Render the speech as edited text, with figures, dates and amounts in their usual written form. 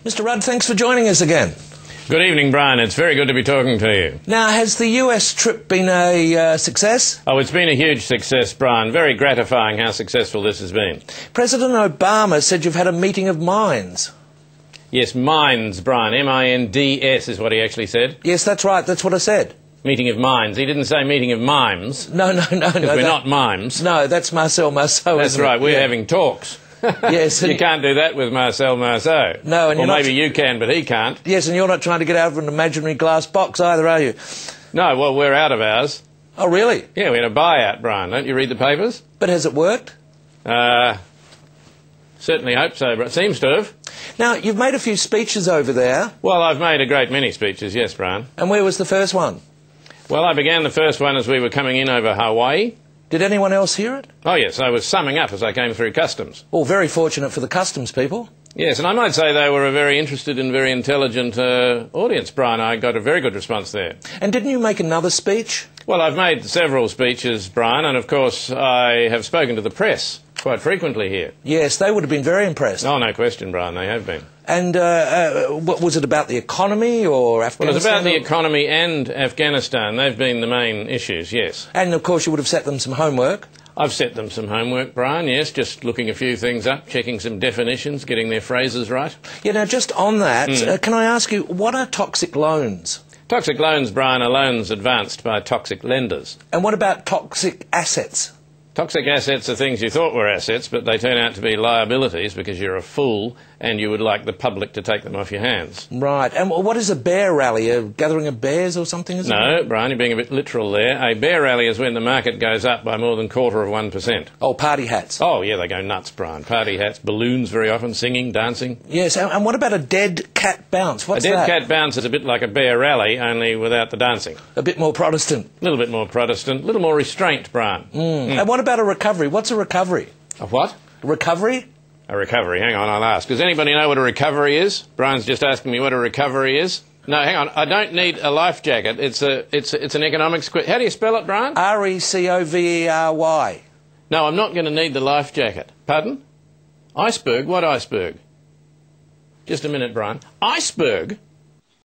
Mr. Rudd, thanks for joining us again. Good evening, Brian. It's very good to be talking to you. Now, has the US trip been a success? Oh, it's been a huge success, Brian. Very gratifying how successful this has been. President Obama said you've had a meeting of minds. Yes, minds, Brian. M-I-N-D-S is what he actually said. Yes, that's right. That's what I said. Meeting of minds. He didn't say meeting of mimes. No. We're not mimes. No, that's Marcel Marceau. That's right. We're having talks. Yes. You can't do that with Marcel Marceau. No, and or maybe you can, but he can't. Yes, and you're not trying to get out of an imaginary glass box either, are you? No, well, we're out of ours. Oh, really? Yeah, we had a buyout, Brian. Don't you read the papers? But has it worked? Certainly hope so, but it seems to have. Now, you've made a few speeches over there. Well, I've made a great many speeches, yes, Brian. And where was the first one? Well, I began the first one as we were coming in over Hawaii. Did anyone else hear it? Oh, yes, I was summing up as I came through customs. Well, very fortunate for the customs people. Yes, and I might say they were a very interested and very intelligent audience, Brian. I got a very good response there. And didn't you make another speech? Well, I've made several speeches, Brian, and of course I have spoken to the press quite frequently here. Yes, they would have been very impressed. Oh, no question, Brian, they have been. And what was it about the economy or Afghanistan? Well, it's about the economy and Afghanistan. They've been the main issues, yes. And, of course, you would have set them some homework. I've set them some homework, Brian, yes, just looking a few things up, checking some definitions, getting their phrases right. Yeah, now, just on that, can I ask you, what are toxic loans? Toxic loans, Brian, are loans advanced by toxic lenders. And what about toxic assets? Toxic assets are things you thought were assets, but they turn out to be liabilities because you're a fool and you would like the public to take them off your hands. Right. And what is a bear rally? A gathering of bears or something, is it? No, Brian, you're being a bit literal there. A bear rally is when the market goes up by more than 1/4%. Oh, party hats. Oh, yeah, they go nuts, Brian. Party hats, balloons very often, singing, dancing. Yes, and what about a dead cat bounce? What's that? A dead cat bounce is a bit like a bear rally, only without the dancing. A bit more Protestant. A little bit more Protestant, a little more restraint, Brian. And what about a recovery? What's a recovery? A what? Recovery? A recovery. Hang on, I'll ask. Does anybody know what a recovery is? Brian's just asking me what a recovery is. No, hang on. I don't need a life jacket. It's an economics quiz. How do you spell it, Brian? R-E-C-O-V-E-R-Y. No, I'm not going to need the life jacket. Pardon? Iceberg? What iceberg? Just a minute, Brian. Iceberg?